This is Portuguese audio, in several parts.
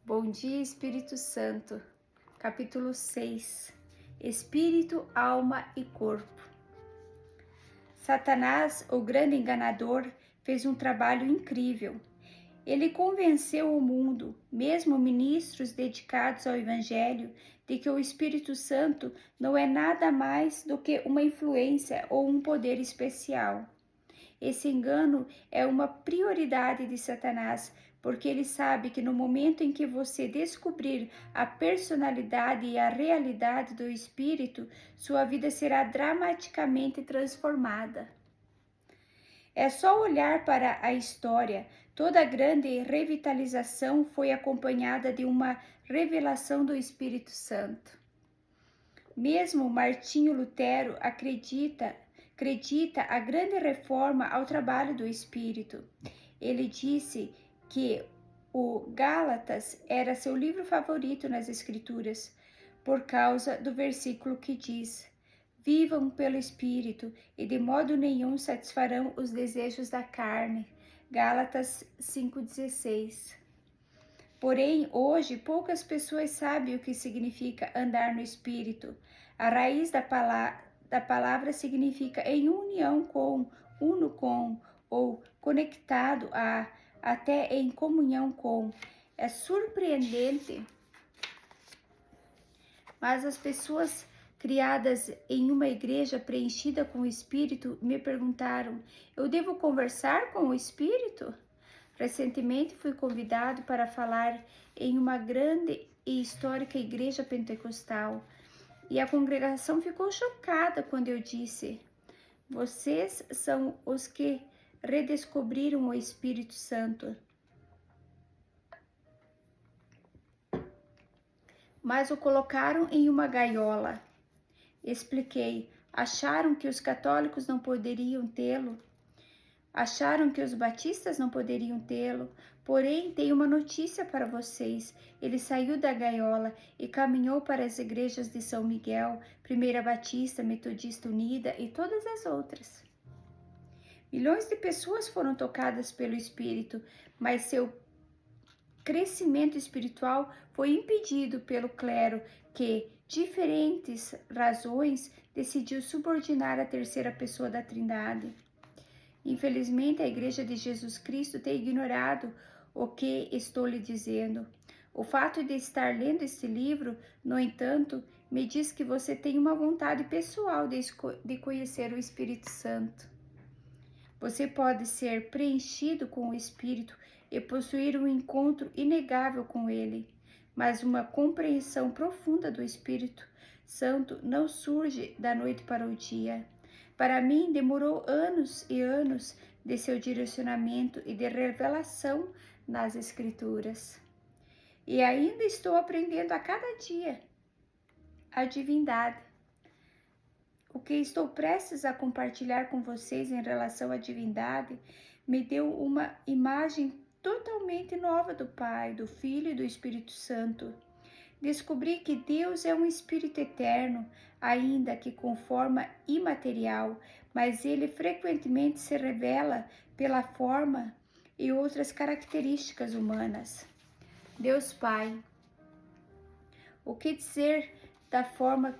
Bom dia, Espírito Santo. Capítulo 6. Espírito, alma e corpo. Satanás, o grande enganador, fez um trabalho incrível. Ele convenceu o mundo, mesmo ministros dedicados ao Evangelho, de que o Espírito Santo não é nada mais do que uma influência ou um poder especial. Esse engano é uma prioridade de Satanás, porque ele sabe que no momento em que você descobrir a personalidade e a realidade do Espírito, sua vida será dramaticamente transformada. É só olhar para a história. Toda grande revitalização foi acompanhada de uma revelação do Espírito Santo. Mesmo Martinho Lutero acredita a grande reforma ao trabalho do Espírito. Ele disse que o Gálatas era seu livro favorito nas Escrituras, por causa do versículo que diz: vivam pelo Espírito e de modo nenhum satisfarão os desejos da carne. Gálatas 5,16. Porém, hoje, poucas pessoas sabem o que significa andar no Espírito. A raiz da palavra significa em união com, uno com, ou conectado a, até em comunhão com. É surpreendente, mas as pessoas criadas em uma igreja preenchida com o Espírito me perguntaram: eu devo conversar com o Espírito? Recentemente fui convidado para falar em uma grande e histórica igreja pentecostal e a congregação ficou chocada quando eu disse: vocês são os que redescobriram o Espírito Santo. Mas o colocaram em uma gaiola. Expliquei: acharam que os católicos não poderiam tê-lo? Acharam que os batistas não poderiam tê-lo? Porém, tenho uma notícia para vocês. Ele saiu da gaiola e caminhou para as igrejas de São Miguel, Primeira Batista, Metodista Unida e todas as outras. Milhões de pessoas foram tocadas pelo Espírito, mas seu crescimento espiritual foi impedido pelo clero que, diferentes razões, decidiu subordinar a terceira pessoa da Trindade. Infelizmente, a Igreja de Jesus Cristo tem ignorado o que estou lhe dizendo. O fato de estar lendo este livro, no entanto, me diz que você tem uma vontade pessoal de conhecer o Espírito Santo. Você pode ser preenchido com o Espírito e possuir um encontro inegável com ele, mas uma compreensão profunda do Espírito Santo não surge da noite para o dia. Para mim, demorou anos e anos de seu direcionamento e de revelação nas Escrituras. E ainda estou aprendendo a cada dia a divindade. O que estou prestes a compartilhar com vocês em relação à divindade me deu uma imagem totalmente nova do Pai, do Filho e do Espírito Santo. Descobri que Deus é um Espírito eterno, ainda que com forma imaterial, mas ele frequentemente se revela pela forma e outras características humanas. Deus Pai. O que dizer da forma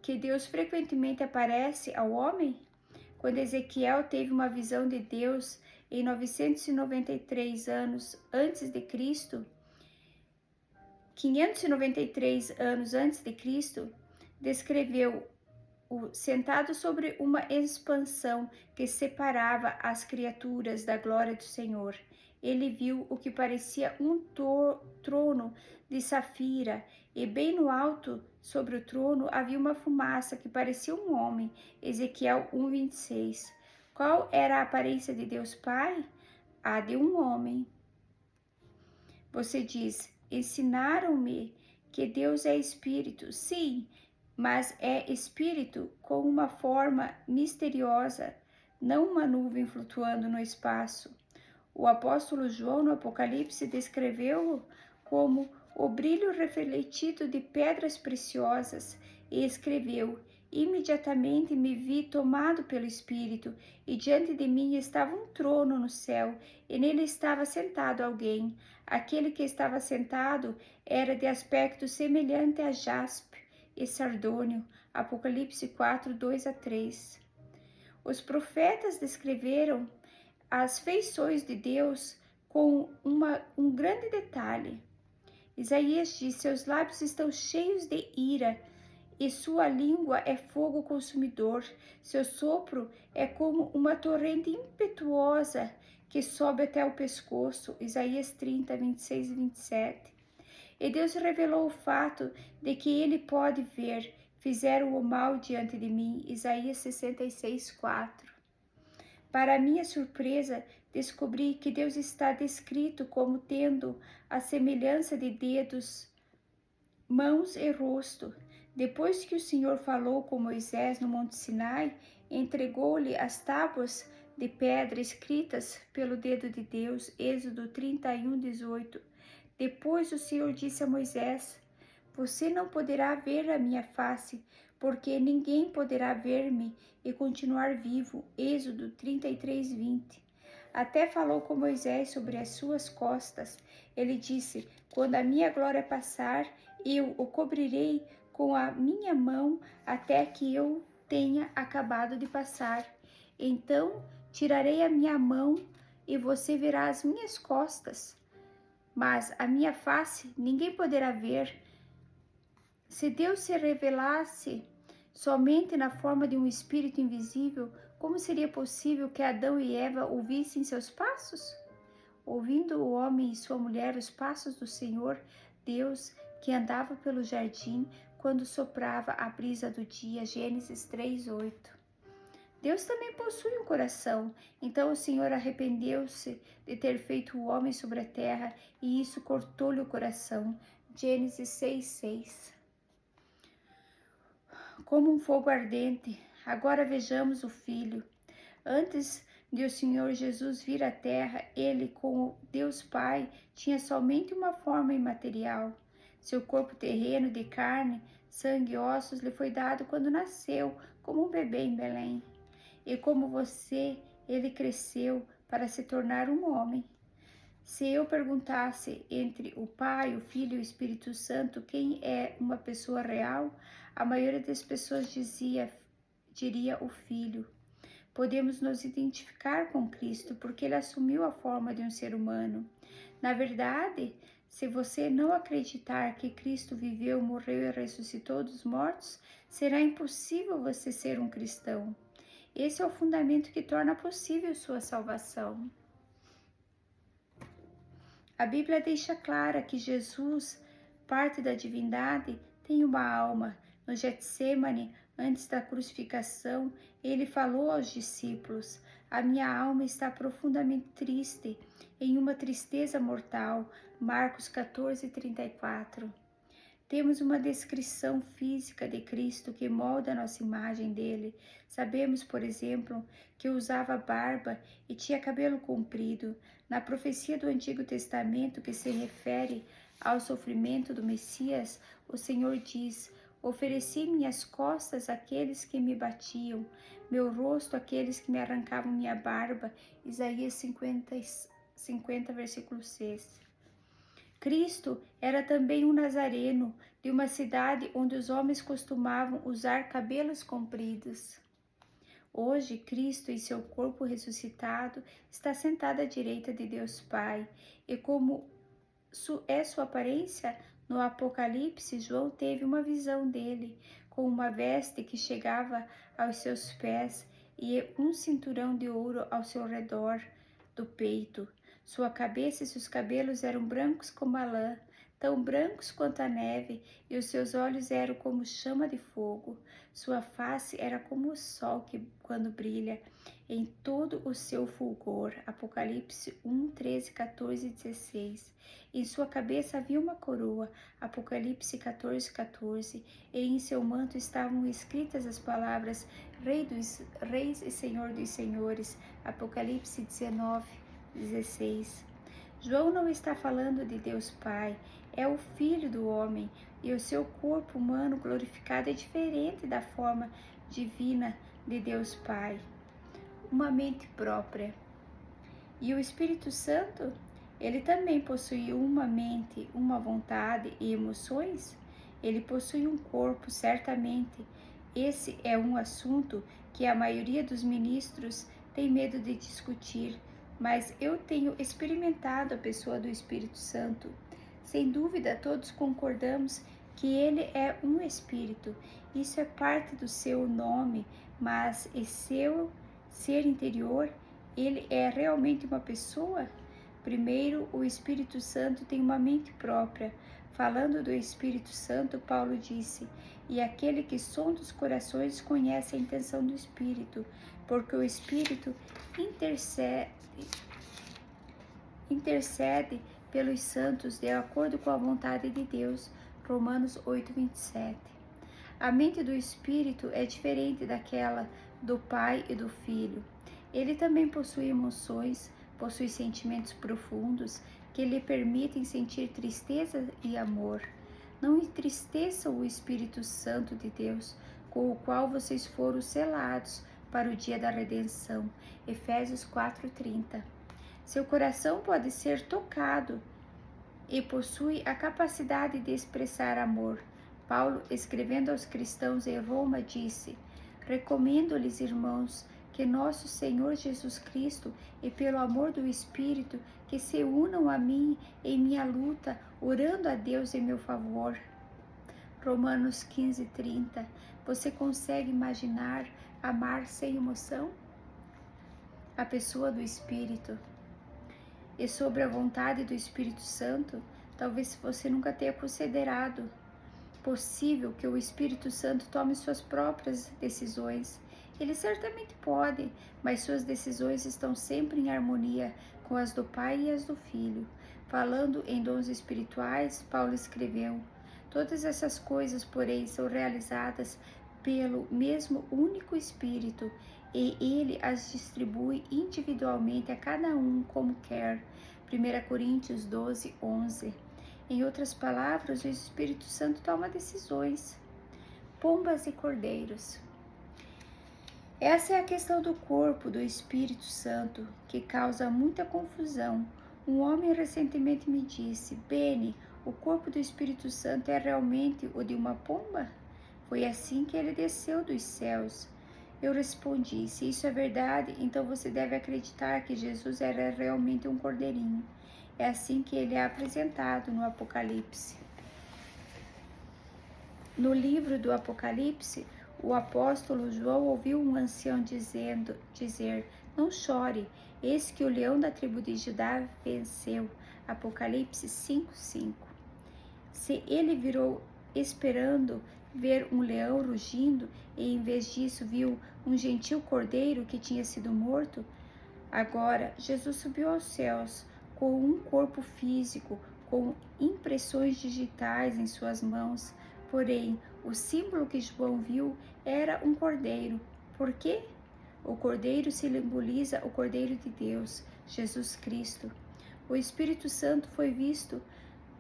que Deus frequentemente aparece ao homem? Quando Ezequiel teve uma visão de Deus em 993 anos antes de Cristo, 593 anos antes de Cristo, descreveu-o sentado sobre uma expansão que separava as criaturas da glória do Senhor. Ele viu o que parecia um trono de safira, e bem no alto, sobre o trono, havia uma fumaça que parecia um homem. Ezequiel 1:26. Qual era a aparência de Deus Pai? A de um homem. Você diz: ensinaram-me que Deus é Espírito. Sim, mas é Espírito com uma forma misteriosa, não uma nuvem flutuando no espaço. O apóstolo João, no Apocalipse, descreveu-o como o brilho refletido de pedras preciosas e escreveu: Imediatamente me vi tomado pelo Espírito, e diante de mim estava um trono no céu, e nele estava sentado alguém. Aquele que estava sentado era de aspecto semelhante a jaspe e sardônio. Apocalipse 4, 2-3. Os profetas descreveram as feições de Deus com um grande detalhe. Isaías diz: seus lábios estão cheios de ira, e sua língua é fogo consumidor. Seu sopro é como uma torrente impetuosa que sobe até o pescoço. Isaías 30, 26 e 27. E Deus revelou o fato de que ele pode ver. Fizeram o mal diante de mim. Isaías 66, 4. Para minha surpresa, descobri que Deus está descrito como tendo a semelhança de dedos, mãos e rosto. Depois que o Senhor falou com Moisés no Monte Sinai, entregou-lhe as tábuas de pedra escritas pelo dedo de Deus. Êxodo 31, 18. Depois o Senhor disse a Moisés: você não poderá ver a minha face, porque ninguém poderá ver-me e continuar vivo. Êxodo 33, 20. Até falou com Moisés sobre as suas costas. Ele disse: quando a minha glória passar, eu o cobrirei com a minha mão até que eu tenha acabado de passar. Então tirarei a minha mão e você verá as minhas costas, mas a minha face ninguém poderá ver. Se Deus se revelasse somente na forma de um espírito invisível, como seria possível que Adão e Eva ouvissem seus passos? Ouvindo o homem e sua mulher os passos do Senhor Deus, que andava pelo jardim quando soprava a brisa do dia. Gênesis 3:8. Deus também possui um coração, então o Senhor arrependeu-se de ter feito o homem sobre a terra, e isso cortou-lhe o coração. Gênesis 6:6. Como um fogo ardente, agora vejamos o Filho. Antes de o Senhor Jesus vir à terra, ele, como Deus Pai, tinha somente uma forma imaterial. Seu corpo terreno de carne, sangue e ossos lhe foi dado quando nasceu, como um bebê em Belém. E como você, ele cresceu para se tornar um homem. Se eu perguntasse entre o Pai, o Filho e o Espírito Santo quem é uma pessoa real, a maioria das pessoas diria o Filho. Podemos nos identificar com Cristo porque ele assumiu a forma de um ser humano. Na verdade, se você não acreditar que Cristo viveu, morreu e ressuscitou dos mortos, será impossível você ser um cristão. Esse é o fundamento que torna possível sua salvação. A Bíblia deixa clara que Jesus, parte da divindade, tem uma alma. No Getsêmani, antes da crucificação, ele falou aos discípulos: a minha alma está profundamente triste, em uma tristeza mortal. Marcos 14:34. Temos uma descrição física de Cristo que molda a nossa imagem dele. Sabemos, por exemplo, que usava barba e tinha cabelo comprido. Na profecia do Antigo Testamento que se refere ao sofrimento do Messias, o Senhor diz: ofereci minhas costas àqueles que me batiam, meu rosto àqueles que me arrancavam minha barba. Isaías 50, versículo 6. Cristo era também um nazareno de uma cidade onde os homens costumavam usar cabelos compridos. Hoje, Cristo, em seu corpo ressuscitado, está sentado à direita de Deus Pai, e como é sua aparência, no Apocalipse, João teve uma visão dele, com uma veste que chegava aos seus pés e um cinturão de ouro ao seu redor do peito. Sua cabeça e seus cabelos eram brancos como a lã, tão brancos quanto a neve, e os seus olhos eram como chama de fogo. Sua face era como o sol que, quando brilha, em todo o seu fulgor. Apocalipse 1, 13, 14 e 16. Em sua cabeça havia uma coroa. Apocalipse 14, 14. E em seu manto estavam escritas as palavras Rei dos Reis e Senhor dos Senhores. Apocalipse 19, 16. João não está falando de Deus Pai, é o Filho do homem, e o seu corpo humano glorificado é diferente da forma divina de Deus Pai. Uma mente própria. E o Espírito Santo, ele também possui uma mente, uma vontade e emoções? Ele possui um corpo, certamente. Esse é um assunto que a maioria dos ministros tem medo de discutir, mas eu tenho experimentado a pessoa do Espírito Santo. Sem dúvida, todos concordamos que ele é um espírito. Isso é parte do seu nome, mas em seu ser interior, ele é realmente uma pessoa? Primeiro, o Espírito Santo tem uma mente própria. Falando do Espírito Santo, Paulo disse: "E aquele que sonda os corações conhece a intenção do Espírito, porque o Espírito intercede pelos santos de acordo com a vontade de Deus." Romanos 8:27. A mente do Espírito é diferente daquela do Pai e do Filho. Ele também possui emoções, possui sentimentos profundos que lhe permitem sentir tristeza e amor. Não entristeçam o Espírito Santo de Deus, com o qual vocês foram selados para o dia da redenção. Efésios 4:30. Seu coração pode ser tocado e possui a capacidade de expressar amor. Paulo, escrevendo aos cristãos em Roma, disse: "Recomendo-lhes, irmãos, que nosso Senhor Jesus Cristo e pelo amor do Espírito, que se unam a mim em minha luta, orando a Deus em meu favor." Romanos 15:30. Você consegue imaginar amar sem emoção? A pessoa do Espírito. E sobre a vontade do Espírito Santo, talvez você nunca tenha considerado possível que o Espírito Santo tome suas próprias decisões. Ele certamente pode, mas suas decisões estão sempre em harmonia com as do Pai e as do Filho. Falando em dons espirituais, Paulo escreveu: "Todas essas coisas, porém, são realizadas pelo mesmo único Espírito, e ele as distribui individualmente a cada um como quer." 1 Coríntios 12:11. Em outras palavras, o Espírito Santo toma decisões. Pombas e cordeiros. Essa é a questão do corpo do Espírito Santo, que causa muita confusão. Um homem recentemente me disse: "Beni, o corpo do Espírito Santo é realmente o de uma pomba? Foi assim que ele desceu dos céus." Eu respondi: "Se isso é verdade, então você deve acreditar que Jesus era realmente um cordeirinho. É assim que ele é apresentado no Apocalipse." No livro do Apocalipse, o apóstolo João ouviu um ancião dizer: "Não chore, eis que o leão da tribo de Judá venceu." Apocalipse 5:5. Se ele virou esperando ver um leão rugindo e em vez disso viu um gentil cordeiro que tinha sido morto, agora Jesus subiu aos céus com um corpo físico, com impressões digitais em suas mãos. Porém, o símbolo que João viu era um cordeiro. Por quê? O cordeiro simboliza o Cordeiro de Deus, Jesus Cristo. O Espírito Santo foi visto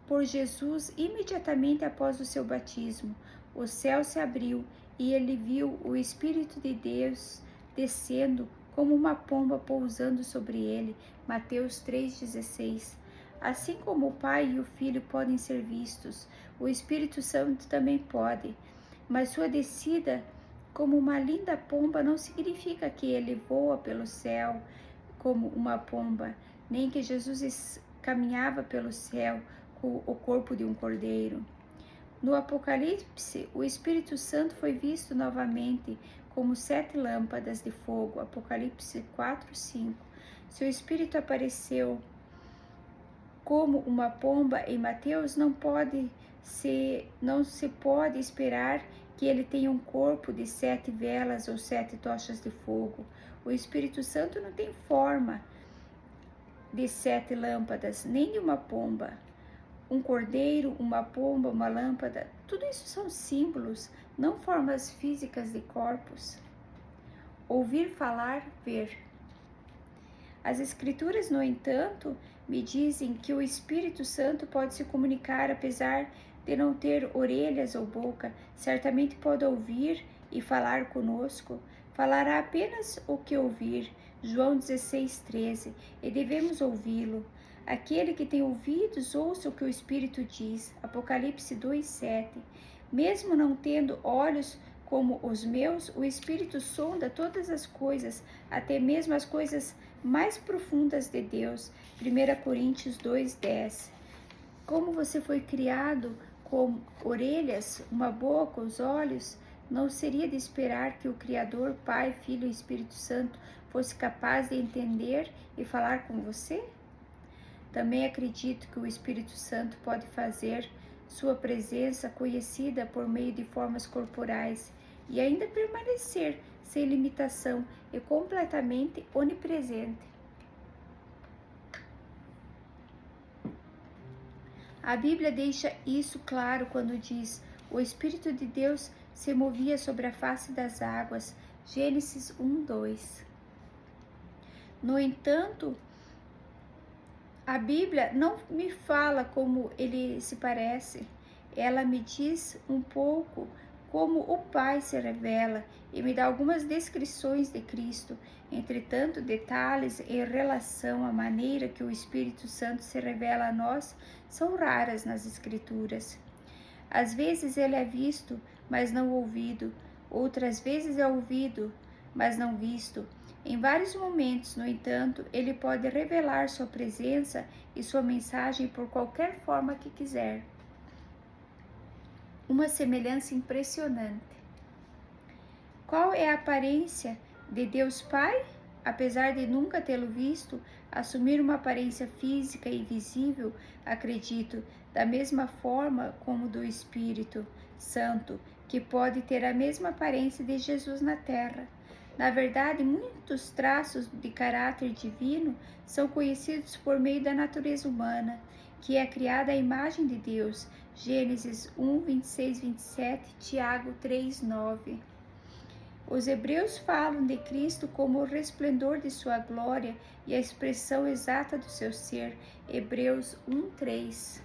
por Jesus imediatamente após o seu batismo. O céu se abriu e ele viu o Espírito de Deus descendo como uma pomba pousando sobre ele. Mateus 3:16. Assim como o Pai e o Filho podem ser vistos, o Espírito Santo também pode, mas sua descida como uma linda pomba não significa que ele voa pelo céu como uma pomba, nem que Jesus caminhava pelo céu com o corpo de um cordeiro. No Apocalipse, o Espírito Santo foi visto novamente como 7 lâmpadas de fogo. Apocalipse 4:5. Seu Espírito apareceu como uma pomba em Mateus, não se pode esperar que ele tenha um corpo de 7 velas ou 7 tochas de fogo. O Espírito Santo não tem forma de 7 lâmpadas, nem de uma pomba. Um cordeiro, uma pomba, uma lâmpada, tudo isso são símbolos, não formas físicas de corpos. Ouvir falar, ver. As Escrituras, no entanto, me dizem que o Espírito Santo pode se comunicar apesar de não ter orelhas ou boca. Certamente pode ouvir e falar conosco. Falará apenas o que ouvir. João 16:13. E devemos ouvi-lo. Aquele que tem ouvidos, ouça o que o Espírito diz. Apocalipse 2:7. Mesmo não tendo olhos como os meus, o Espírito sonda todas as coisas, até mesmo as coisas mais profundas de Deus. 1 Coríntios 2:10. Como você foi criado com orelhas, uma boca, os olhos, não seria de esperar que o Criador, Pai, Filho e Espírito Santo fosse capaz de entender e falar com você? Também acredito que o Espírito Santo pode fazer sua presença conhecida por meio de formas corporais e ainda permanecer sem limitação e completamente onipresente. A Bíblia deixa isso claro quando diz: o Espírito de Deus se movia sobre a face das águas. Gênesis 1:2. No entanto, a Bíblia não me fala como ele se parece. Ela me diz um pouco como o Pai se revela e me dá algumas descrições de Cristo. Entretanto, detalhes em relação à maneira que o Espírito Santo se revela a nós são raras nas Escrituras. Às vezes ele é visto, mas não ouvido. Outras vezes é ouvido, mas não visto. Em vários momentos, no entanto, ele pode revelar sua presença e sua mensagem por qualquer forma que quiser. Uma semelhança impressionante. Qual é a aparência de Deus Pai? Apesar de nunca tê-lo visto, assumir uma aparência física e visível, acredito, da mesma forma como do Espírito Santo, que pode ter a mesma aparência de Jesus na terra. Na verdade, muitos traços de caráter divino são conhecidos por meio da natureza humana, que é criada à imagem de Deus. Gênesis 1:26-27, Tiago 3:9. Os hebreus falam de Cristo como o resplendor de sua glória e a expressão exata do seu ser. Hebreus 1:3.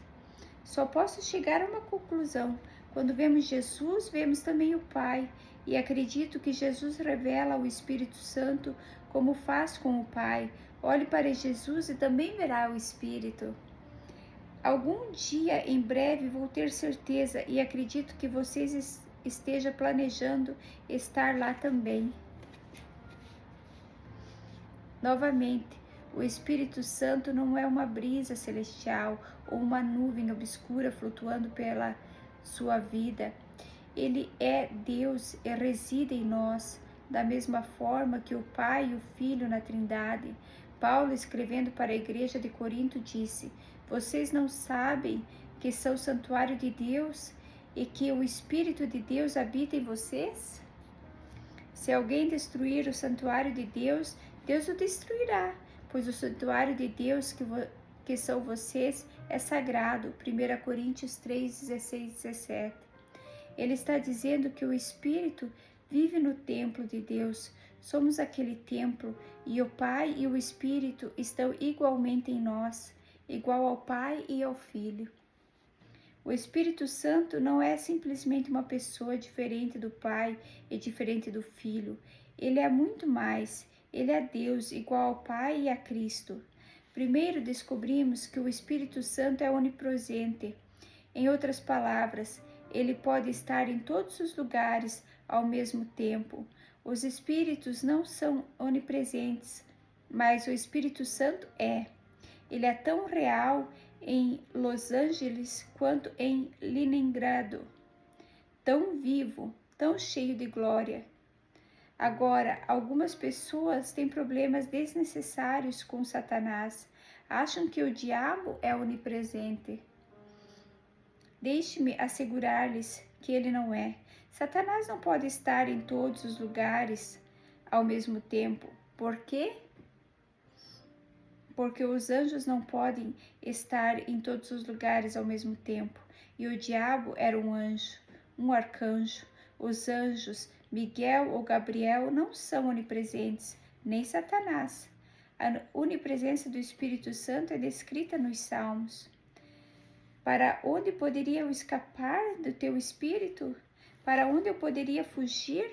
Só posso chegar a uma conclusão. Quando vemos Jesus, vemos também o Pai, e acredito que Jesus revela o Espírito Santo como faz com o Pai. Olhe para Jesus e também verá o Espírito. Algum dia, em breve, vou ter certeza e acredito que vocês esteja planejando estar lá também. Novamente, o Espírito Santo não é uma brisa celestial ou uma nuvem obscura flutuando pela sua vida. Ele é Deus e reside em nós, da mesma forma que o Pai e o Filho na Trindade. Paulo, escrevendo para a igreja de Corinto, disse: vocês não sabem que são santuário de Deus e que o Espírito de Deus habita em vocês? Se alguém destruir o santuário de Deus, Deus o destruirá, pois o santuário de Deus que são vocês é sagrado. 1 Coríntios 3:16-17. Ele está dizendo que o Espírito vive no templo de Deus. Somos aquele templo e o Pai e o Espírito estão igualmente em nós, igual ao Pai e ao Filho. O Espírito Santo não é simplesmente uma pessoa diferente do Pai e diferente do Filho. Ele é muito mais. Ele é Deus, igual ao Pai e a Cristo. Primeiro, descobrimos que o Espírito Santo é onipresente. Em outras palavras, ele pode estar em todos os lugares ao mesmo tempo. Os Espíritos não são onipresentes, mas o Espírito Santo é. Ele é tão real em Los Angeles quanto em Leningrado, tão vivo, tão cheio de glória. Agora, algumas pessoas têm problemas desnecessários com Satanás, acham que o diabo é onipresente. Deixe-me assegurar-lhes que ele não é. Satanás não pode estar em todos os lugares ao mesmo tempo. Por quê? Porque os anjos não podem estar em todos os lugares ao mesmo tempo. E o diabo era um anjo, um arcanjo. Os anjos, Miguel ou Gabriel, não são onipresentes, nem Satanás. A onipresença do Espírito Santo é descrita nos Salmos. Para onde poderia eu escapar do teu Espírito? Para onde eu poderia fugir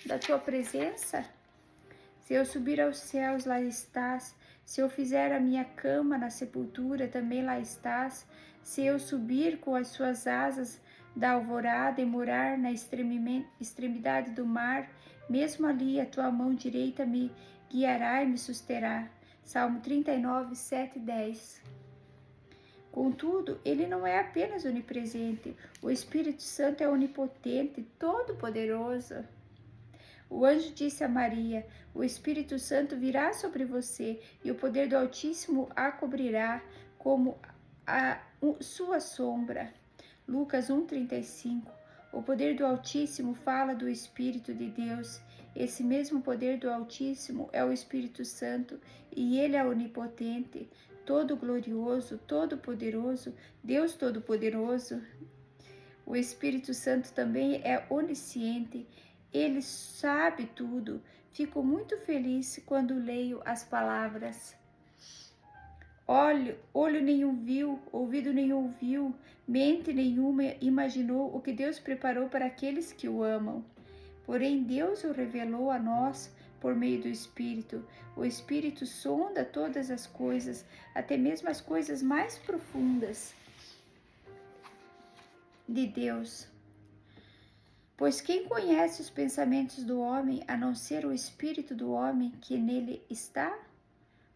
da tua presença? Se eu subir aos céus, lá estás. Se eu fizer a minha cama na sepultura, também lá estás. Se eu subir com as suas asas da alvorada e morar na extremidade do mar, mesmo ali a tua mão direita me guiará e me susterá. Salmo 39, 7 e 10. Contudo, ele não é apenas onipresente. O Espírito Santo é onipotente, todo-poderoso. O anjo disse a Maria: o Espírito Santo virá sobre você e o poder do Altíssimo a cobrirá como a sua sombra. Lucas 1,35. O poder do Altíssimo fala do Espírito de Deus. Esse mesmo poder do Altíssimo é o Espírito Santo e ele é onipotente, todo glorioso, todo poderoso, Deus Todo-Poderoso. O Espírito Santo também é onisciente. Ele sabe tudo. Fico muito feliz quando leio as palavras. Olho nenhum viu, ouvido nenhum ouviu, mente nenhuma imaginou o que Deus preparou para aqueles que o amam. Porém, Deus o revelou a nós por meio do Espírito. O Espírito sonda todas as coisas, até mesmo as coisas mais profundas de Deus. Pois quem conhece os pensamentos do homem, a não ser o Espírito do homem que nele está?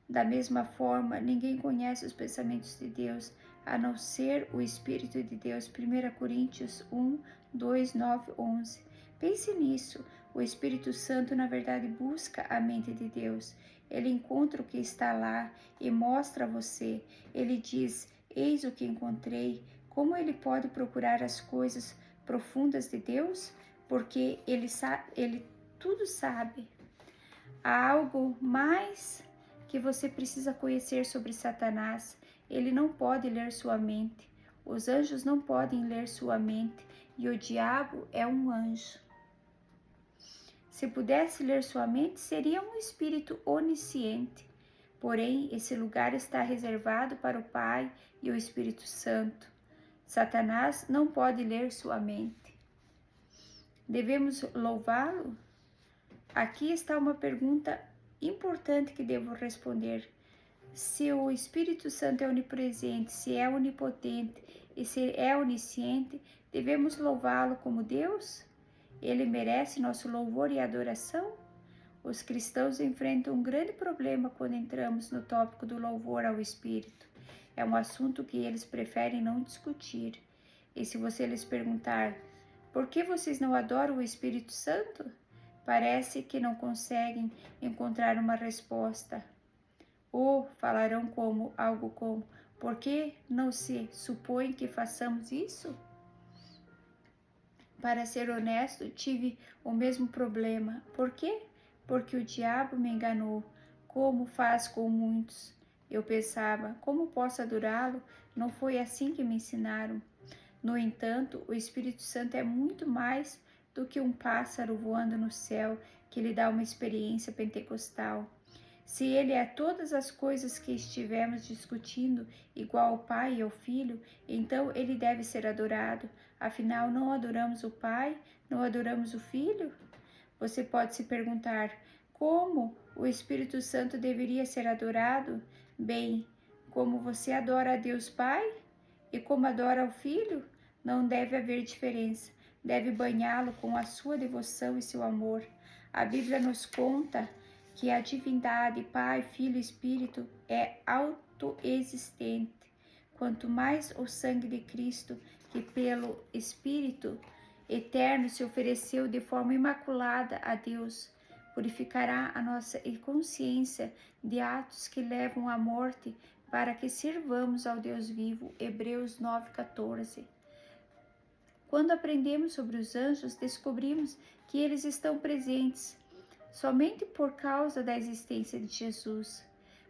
Da mesma forma, ninguém conhece os pensamentos de Deus, a não ser o Espírito de Deus. 1 Coríntios 1, 2, 9, 11. Pense nisso. O Espírito Santo, na verdade, busca a mente de Deus. Ele encontra o que está lá e mostra a você. Ele diz: eis o que encontrei. Como ele pode procurar as coisas profundas de Deus? Porque ele tudo sabe. Há algo mais que você precisa conhecer sobre Satanás. Ele não pode ler sua mente. Os anjos não podem ler sua mente. E o diabo é um anjo. Se pudesse ler sua mente, seria um espírito onisciente. Porém, esse lugar está reservado para o Pai e o Espírito Santo. Satanás não pode ler sua mente. Devemos louvá-lo? Aqui está uma pergunta importante que devo responder. Se o Espírito Santo é onipresente, se é onipotente e se é onisciente, devemos louvá-lo como Deus? Ele merece nosso louvor e adoração? Os cristãos enfrentam um grande problema quando entramos no tópico do louvor ao Espírito. É um assunto que eles preferem não discutir. E se você lhes perguntar, por que vocês não adoram o Espírito Santo? Parece que não conseguem encontrar uma resposta. Ou falarão algo como, por que não se supõe que façamos isso? Para ser honesto, tive o mesmo problema. Por quê? Porque o diabo me enganou, como faz com muitos. Eu pensava, como posso adorá-lo? Não foi assim que me ensinaram. No entanto, o Espírito Santo é muito mais do que um pássaro voando no céu que lhe dá uma experiência pentecostal. Se ele é todas as coisas que estivemos discutindo, igual ao Pai e ao Filho, então ele deve ser adorado. Afinal, não adoramos o Pai, não adoramos o Filho? Você pode se perguntar, como o Espírito Santo deveria ser adorado? Bem, como você adora a Deus Pai e como adora o Filho, não deve haver diferença. Deve banhá-lo com a sua devoção e seu amor. A Bíblia nos conta que a divindade, Pai, Filho e Espírito é autoexistente. Quanto mais o sangue de Cristo, que pelo Espírito eterno se ofereceu de forma imaculada a Deus, purificará a nossa consciência de atos que levam à morte, para que sirvamos ao Deus vivo. Hebreus 9,14. Quando aprendemos sobre os anjos, descobrimos que eles estão presentes somente por causa da existência de Jesus.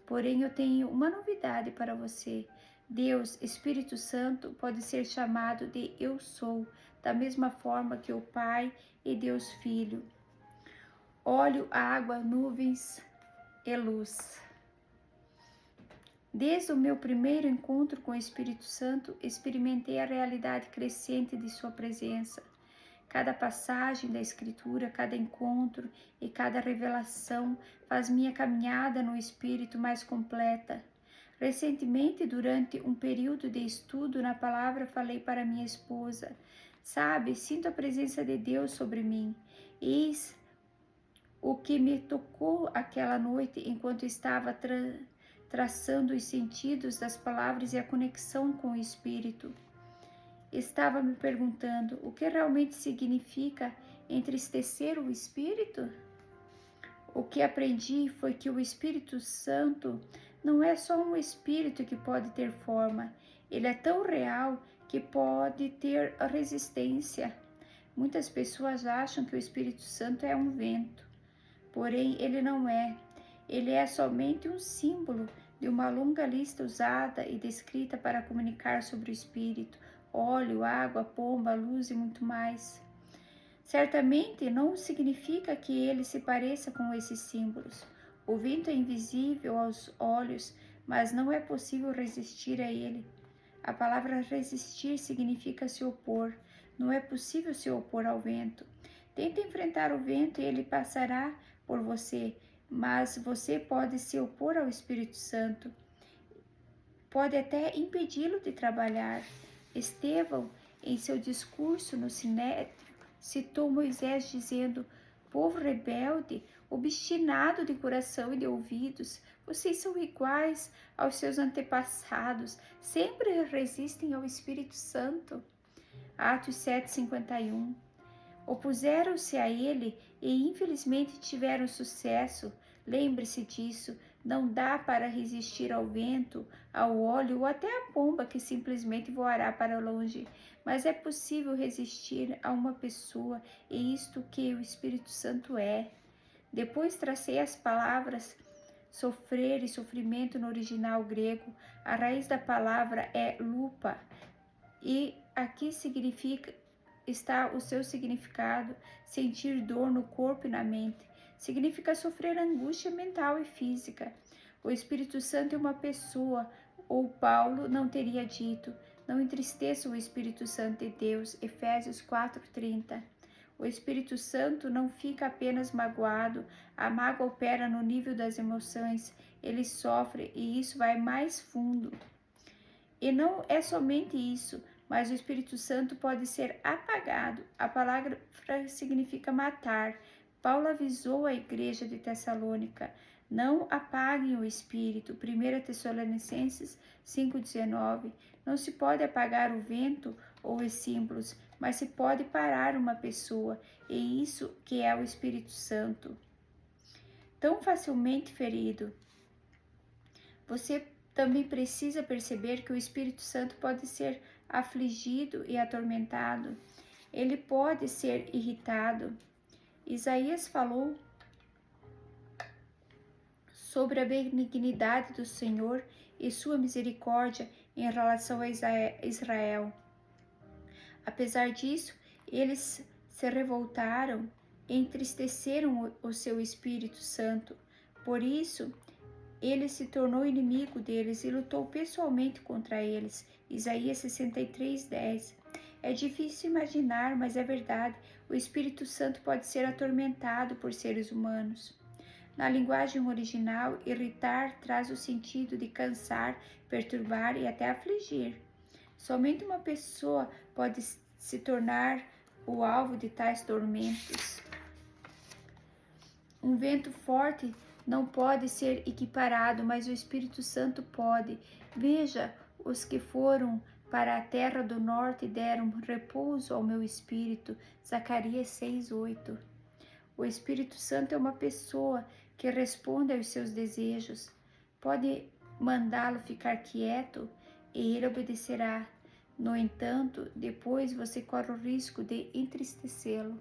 Porém, eu tenho uma novidade para você. Deus, Espírito Santo, pode ser chamado de Eu Sou, da mesma forma que o Pai e Deus Filho. Óleo, água, nuvens e luz. Desde o meu primeiro encontro com o Espírito Santo, experimentei a realidade crescente de sua presença. Cada passagem da Escritura, cada encontro e cada revelação faz minha caminhada no Espírito mais completa. Recentemente, durante um período de estudo na palavra, falei para minha esposa: Sabe, sinto a presença de Deus sobre mim. Eis o que me tocou aquela noite enquanto estava traçando os sentidos das palavras e a conexão com o Espírito. Estava me perguntando o que realmente significa entristecer o Espírito? O que aprendi foi que o Espírito Santo não é só um Espírito que pode ter forma, ele é tão real que pode ter resistência. Muitas pessoas acham que o Espírito Santo é um vento, porém ele não é. Ele é somente um símbolo de uma longa lista usada e descrita para comunicar sobre o Espírito, óleo, água, pomba, luz e muito mais. Certamente não significa que ele se pareça com esses símbolos. O vento é invisível aos olhos, mas não é possível resistir a ele. A palavra resistir significa se opor. Não é possível se opor ao vento. Tente enfrentar o vento e ele passará por você, mas você pode se opor ao Espírito Santo. Pode até impedi-lo de trabalhar. Estevão, em seu discurso no Sinédrio, citou Moisés dizendo: Povo rebelde, obstinado de coração e de ouvidos, vocês são iguais aos seus antepassados, sempre resistem ao Espírito Santo. Atos 7:51. Opuseram-se a ele e infelizmente tiveram sucesso. Lembre-se disso, não dá para resistir ao vento, ao óleo ou até à pomba que simplesmente voará para longe, mas é possível resistir a uma pessoa, e isto que o Espírito Santo é. Depois tracei as palavras sofrer e sofrimento no original grego. A raiz da palavra é lupa, e aqui está o seu significado: sentir dor no corpo e na mente. Significa sofrer angústia mental e física. O Espírito Santo é uma pessoa, ou Paulo não teria dito: não entristeça o Espírito Santo de Deus. Efésios 4:30. O Espírito Santo não fica apenas magoado, a mágoa opera no nível das emoções, ele sofre e isso vai mais fundo. E não é somente isso, mas o Espírito Santo pode ser apagado. A palavra significa matar. Paulo avisou a igreja de Tessalônica: não apaguem o Espírito. 1 Tessalonicenses 5,19. Não se pode apagar o vento ou os símbolos, mas se pode parar uma pessoa, e isso que é o Espírito Santo. Tão facilmente ferido. Você também precisa perceber que o Espírito Santo pode ser afligido e atormentado. Ele pode ser irritado. Isaías falou sobre a benignidade do Senhor e sua misericórdia em relação a Israel. Apesar disso, eles se revoltaram e entristeceram o seu Espírito Santo. Por isso, ele se tornou inimigo deles e lutou pessoalmente contra eles. Isaías 63:10. É difícil imaginar, mas é verdade. O Espírito Santo pode ser atormentado por seres humanos. Na linguagem original, irritar traz o sentido de cansar, perturbar e até afligir. Somente uma pessoa pode se tornar o alvo de tais tormentos. Um vento forte não pode ser equiparado, mas o Espírito Santo pode. Veja, os que foram para a terra do norte deram repouso ao meu espírito. Zacarias 6:8. O Espírito Santo é uma pessoa que responde aos seus desejos. Pode mandá-lo ficar quieto e ele obedecerá. No entanto, depois você corre o risco de entristecê-lo.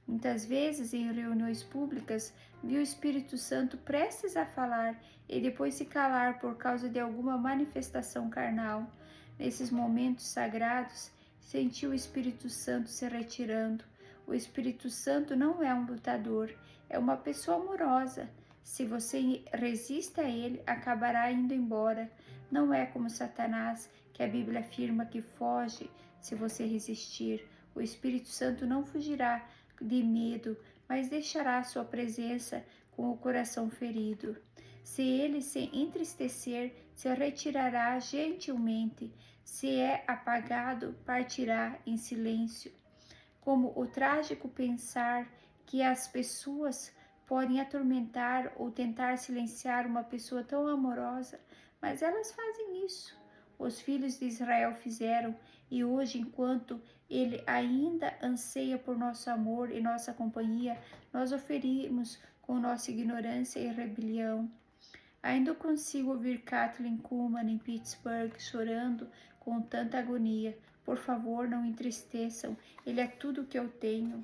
Muitas vezes, em reuniões públicas, vi o Espírito Santo prestes a falar e depois se calar por causa de alguma manifestação carnal. Nesses momentos sagrados, senti o Espírito Santo se retirando. O Espírito Santo não é um lutador, é uma pessoa amorosa. Se você resiste a ele, acabará indo embora. Não é como Satanás, que a Bíblia afirma que foge se você resistir. O Espírito Santo não fugirá de medo, mas deixará sua presença com o coração ferido. Se ele se entristecer, se retirará gentilmente. Se é apagado, partirá em silêncio. Como o trágico pensar que as pessoas podem atormentar ou tentar silenciar uma pessoa tão amorosa, mas elas fazem isso. Os filhos de Israel fizeram, e hoje, enquanto ele ainda anseia por nosso amor e nossa companhia, nós o ferimos com nossa ignorância e rebelião. Ainda consigo ouvir Kathleen Kuhlman em Pittsburgh chorando com tanta agonia. Por favor, não entristeçam, ele é tudo o que eu tenho.